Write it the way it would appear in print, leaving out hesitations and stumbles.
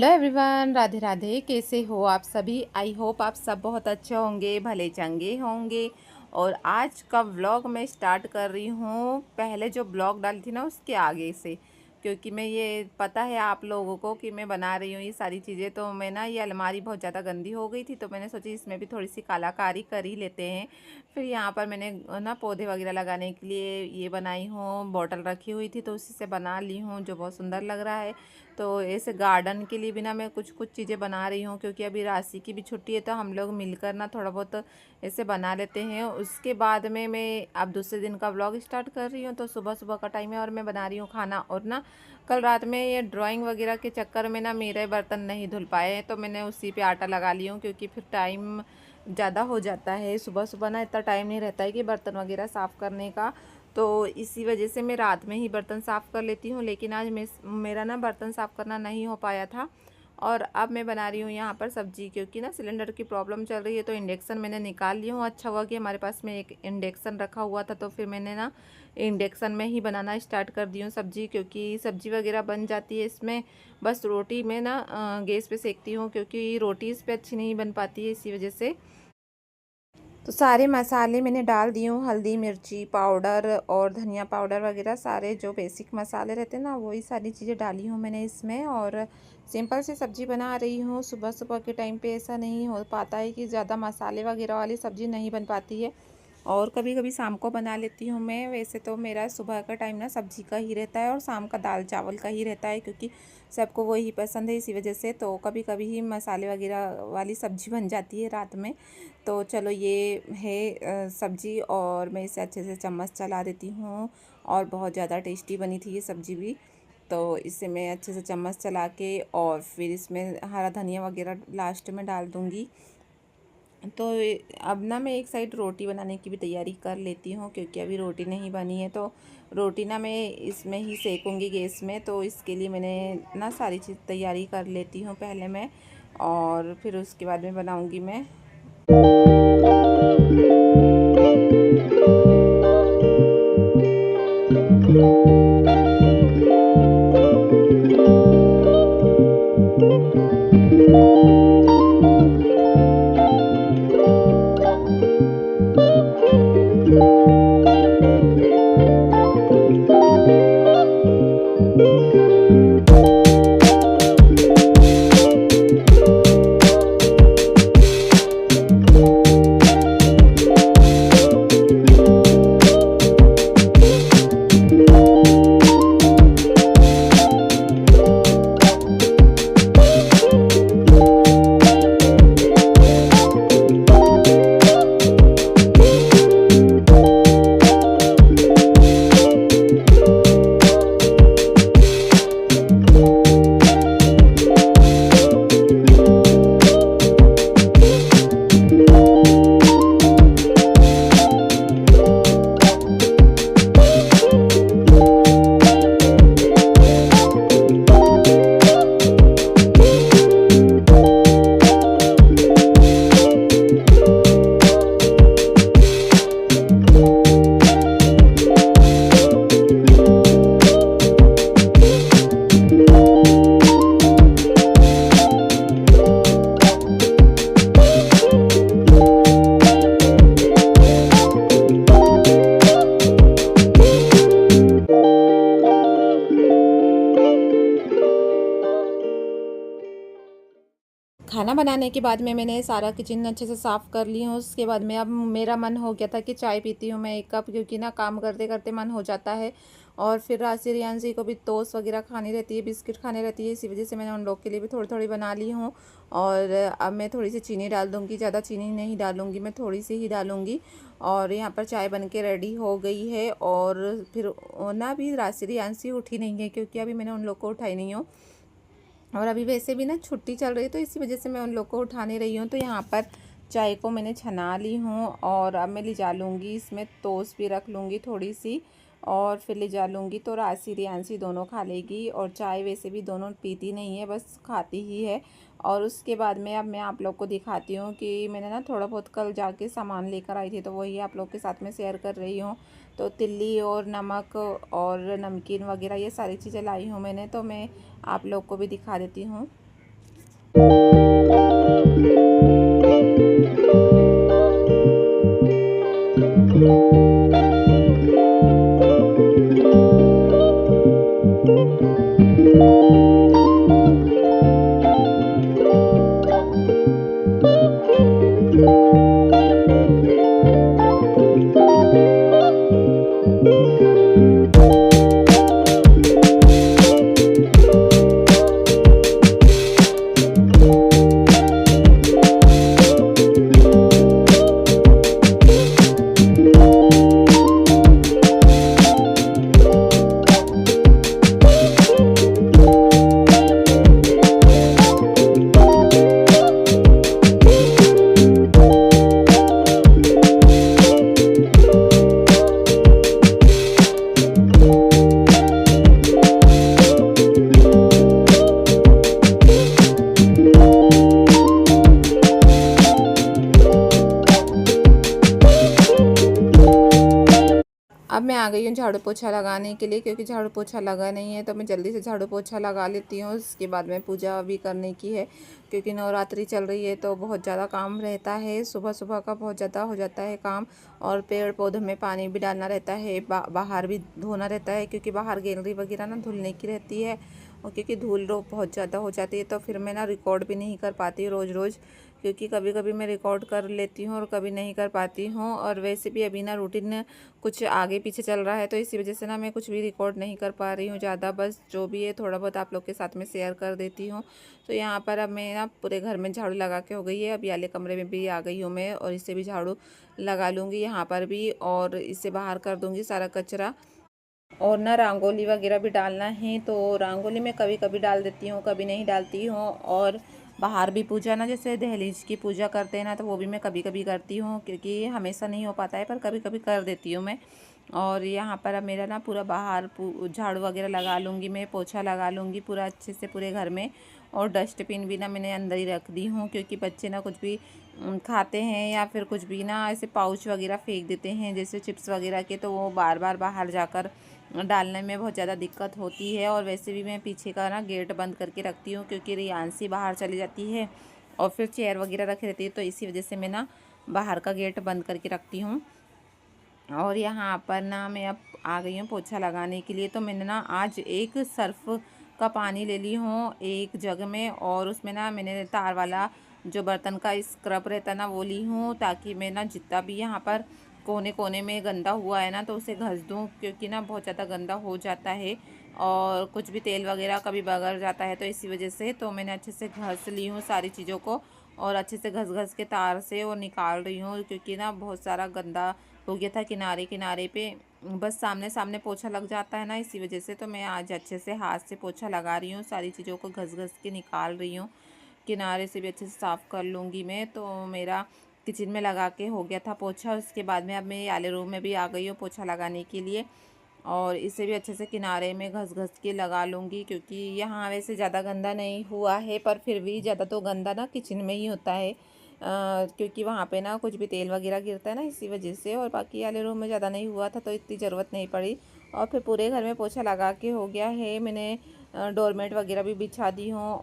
Hello everyone, Radhe Radhe. कैसे हो आप सभी? आई होप आप सब बहुत अच्छे होंगे, भले चंगे होंगे। और आज का व्लॉग मैं स्टार्ट कर रही हूँ पहले जो ब्लॉग डाली थी ना उसके आगे से, क्योंकि मैं ये पता है आप लोगों को कि मैं बना रही हूँ ये सारी चीज़ें। तो मैं ना ये अलमारी बहुत ज़्यादा गंदी हो गई थी, तो मैंने सोची इसमें भी थोड़ी सी कलाकारी कर ही लेते हैं। फिर यहाँ पर मैंने ना पौधे वगैरह लगाने के लिए ये बनाई हूँ, बॉटल रखी हुई थी तो उसी से बना ली हूँ, जो बहुत सुंदर लग रहा है। तो ऐसे गार्डन के लिए भी ना मैं कुछ कुछ चीज़ें बना रही हूँ, क्योंकि अभी राशि की भी छुट्टी है तो हम लोग मिलकर ना थोड़ा बहुत ऐसे बना लेते हैं। उसके बाद में मैं अब दूसरे दिन का व्लॉग स्टार्ट कर रही हूँ। तो सुबह सुबह का टाइम है और मैं बना रही हूँ खाना। और ना कल रात में ये ड्राइंग वगैरह के चक्कर में ना मेरे बर्तन नहीं धुल पाए हैं, तो मैंने उसी पे आटा लगा ली हूँ, क्योंकि फिर टाइम ज़्यादा हो जाता है। सुबह सुबह ना इतना टाइम नहीं रहता है कि बर्तन वगैरह साफ़ करने का, तो इसी वजह से मैं रात में ही बर्तन साफ़ कर लेती हूँ। लेकिन आज मेरा ना बर्तन साफ़ करना नहीं हो पाया था। और अब मैं बना रही हूँ यहाँ पर सब्जी, क्योंकि ना सिलेंडर की प्रॉब्लम चल रही है, तो इंडक्शन मैंने निकाल लिया हूँ। अच्छा हुआ कि हमारे पास में एक इंडक्शन रखा हुआ था, तो फिर मैंने ना इंडक्शन में ही बनाना स्टार्ट कर दी हूँ सब्जी, क्योंकि सब्जी वगैरह बन जाती है इसमें। बस रोटी में ना गैस पे सेकती हूँ, क्योंकि रोटी इस पर अच्छी नहीं बन पाती है, इसी वजह से। तो सारे मसाले मैंने डाल दिए हूँ, हल्दी मिर्ची पाउडर और धनिया पाउडर वगैरह सारे जो बेसिक मसाले रहते हैं ना, वही सारी चीज़ें डाली हूँ मैंने इसमें। और सिंपल सी सब्ज़ी बना रही हूँ। सुबह सुबह के टाइम पे ऐसा नहीं हो पाता है कि ज़्यादा मसाले वगैरह वाली सब्ज़ी नहीं बन पाती है, और कभी कभी शाम को बना लेती हूँ मैं। वैसे तो मेरा सुबह का टाइम ना सब्ज़ी का ही रहता है और शाम का दाल चावल का ही रहता है, क्योंकि सबको वही पसंद है, इसी वजह से। तो कभी कभी ही मसाले वगैरह वाली सब्ज़ी बन जाती है रात में। तो चलो ये है सब्ज़ी, और मैं इसे अच्छे से चम्मच चला देती हूँ। और बहुत ज़्यादा टेस्टी बनी थी ये सब्ज़ी भी। तो इसे मैं अच्छे से चम्मच चला के और फिर इसमें हरा धनिया वगैरह लास्ट में डाल दूँगी। तो अब ना मैं एक साइड रोटी बनाने की भी तैयारी कर लेती हूँ, क्योंकि अभी रोटी नहीं बनी है। तो रोटी ना मैं इसमें ही सेकूँगी गैस में। तो इसके लिए मैंने ना सारी चीज़ तैयारी कर लेती हूँ पहले मैं, और फिर उसके बाद में बनाऊँगी मैं। खाना बनाने के बाद में मैंने सारा किचन अच्छे से साफ़ कर ली हूँ। उसके बाद में अब मेरा मन हो गया था कि चाय पीती हूँ मैं 1 कप, क्योंकि ना काम करते करते मन हो जाता है। और फिर राशि रियांशी को भी टोस्ट वगैरह खानी रहती है, बिस्किट खाने रहती है, इसी वजह से मैंने उन लोग के लिए भी थोड़ी थोड़ी बना ली हूँ। और अब मैं थोड़ी सी चीनी डाल दूँगी, ज़्यादा चीनी नहीं डालूँगी, मैं थोड़ी सी ही डालूँगी। और यहाँ पर चाय बन के रेडी हो गई है। और फिर ना अभी राशि रियांशी उठी नहीं है, क्योंकि अभी मैंने उन लोग को उठाई नहीं हूँ। और अभी वैसे भी ना छुट्टी चल रही है, तो इसी वजह से मैं उन लोग को उठा नहीं रही हूँ। तो यहाँ पर चाय को मैंने छना ली हूँ, और अब मैं ले जा लूँगी इसमें टोस्ट भी रख लूँगी थोड़ी सी, और फिर ले जा लूँगी। तो राशि रियांशी दोनों खा लेगी। और चाय वैसे भी दोनों पीती नहीं है, बस खाती ही है। और उसके बाद में अब मैं आप लोग को दिखाती हूँ कि मैंने ना थोड़ा बहुत कल जाके सामान लेकर आई थी, तो वही आप लोग के साथ में शेयर कर रही हूँ। तो तिल्ली और नमक और नमकीन वगैरह ये सारी चीज़ें लाई हूँ मैंने, तो मैं आप लोग को भी दिखा देती हूँ। अब मैं आ गई हूँ झाड़ू पोछा लगाने के लिए, क्योंकि झाड़ू पोछा लगा नहीं है तो मैं जल्दी से झाड़ू पोछा लगा लेती हूँ। उसके बाद में पूजा भी करने की है, क्योंकि नवरात्रि चल रही है तो बहुत ज़्यादा काम रहता है। सुबह सुबह का बहुत ज़्यादा हो जाता है काम, और पेड़ पौधों में पानी भी डालना रहता है, बाहर भी धोना रहता है, क्योंकि बाहर गैलरी वगैरह ना धुलने की रहती है। और क्योंकि धूल रो बहुत ज़्यादा हो जाती है तो फिर मैं ना रिकॉर्ड भी नहीं कर पाती रोज़ रोज़, क्योंकि कभी कभी मैं रिकॉर्ड कर लेती हूँ और कभी नहीं कर पाती हूँ। और वैसे भी अभी ना रूटीन कुछ आगे पीछे चल रहा है तो इसी वजह से ना मैं कुछ भी रिकॉर्ड नहीं कर पा रही हूँ ज़्यादा। बस जो भी है थोड़ा बहुत आप लोग के साथ में शेयर कर देती हूँ। तो यहाँ पर अब मैं ना पूरे घर में झाड़ू लगा के हो गई है। अब वाले कमरे में भी आ गई हूँ मैं, और इससे भी झाड़ू लगा लूँगी यहाँ पर भी, और इससे बाहर कर दूँगी सारा कचरा। और ना रंगोली वगैरह भी डालना है, तो रंगोली में कभी कभी डाल देती हूँ, कभी नहीं डालती हूँ। और बाहर भी पूजा ना, जैसे दहलीज की पूजा करते हैं ना, तो वो भी मैं कभी कभी करती हूँ, क्योंकि हमेशा नहीं हो पाता है पर कभी कभी कर देती हूँ मैं। और यहाँ पर अब मेरा ना पूरा बाहर झाड़ू वगैरह लगा लूँगी मैं, पोछा लगा लूँगी पूरा अच्छे से पूरे घर में। और डस्टबिन भी ना मैंने अंदर ही रख दी हूँ, क्योंकि बच्चे ना कुछ भी खाते हैं या फिर कुछ भी ना ऐसे पाउच वगैरह फेंक देते हैं जैसे चिप्स वगैरह के, तो वो बार बार बाहर जाकर डालने में बहुत ज़्यादा दिक्कत होती है। और वैसे भी मैं पीछे का ना गेट बंद करके रखती हूँ, क्योंकि रियांशी बाहर चली जाती है और फिर चेयर वगैरह रखी रहती है, तो इसी वजह से मैं ना बाहर का गेट बंद करके रखती हूँ। और यहाँ पर ना मैं अब आ गई हूँ पोछा लगाने के लिए। तो मैंने ना आज एक सर्फ़ का पानी ले ली हूँ एक जग में, और उसमें ना मैंने तार वाला जो बर्तन का स्क्रब रहता ना वो ली हूँ, ताकि मैं ना जितना भी यहाँ पर कोने कोने में गंदा हुआ है ना तो उसे घस दूँ, क्योंकि ना बहुत ज़्यादा गंदा हो जाता है और कुछ भी तेल वगैरह कभी बगड़ जाता है, तो इसी वजह से तो मैंने अच्छे से घस ली हूँ सारी चीज़ों को, और अच्छे से घस घस के तार से और निकाल रही हूँ, क्योंकि ना बहुत सारा गंदा हो गया था किनारे किनारे पे। बस सामने सामने पोछा लग जाता है ना, इसी वजह से तो मैं आज अच्छे से हाथ से पोछा लगा रही हूँ, सारी चीज़ों को घस घस के निकाल रही हूँ। किनारे से भी अच्छे से साफ़ कर लूँगी मैं। तो मेरा किचन में लगा के हो गया था पोछा। उसके बाद में अब मैं वाले रूम में भी आ गई हूँ पोछा लगाने के लिए, और इसे भी अच्छे से किनारे में घस घस के लगा लूँगी, क्योंकि यहाँ वैसे ज़्यादा गंदा नहीं हुआ है, पर फिर भी ज़्यादा तो गंदा ना किचन में ही होता है, क्योंकि वहाँ पे ना कुछ भी तेल वगैरह गिरता है ना, इसी वजह से। और बाकी वाले रूम में ज़्यादा नहीं हुआ था तो इतनी ज़रूरत नहीं पड़ी। और फिर पूरे घर में पोछा लगा के हो गया है। मैंने डोरमेट वगैरह भी बिछा दी हूँ।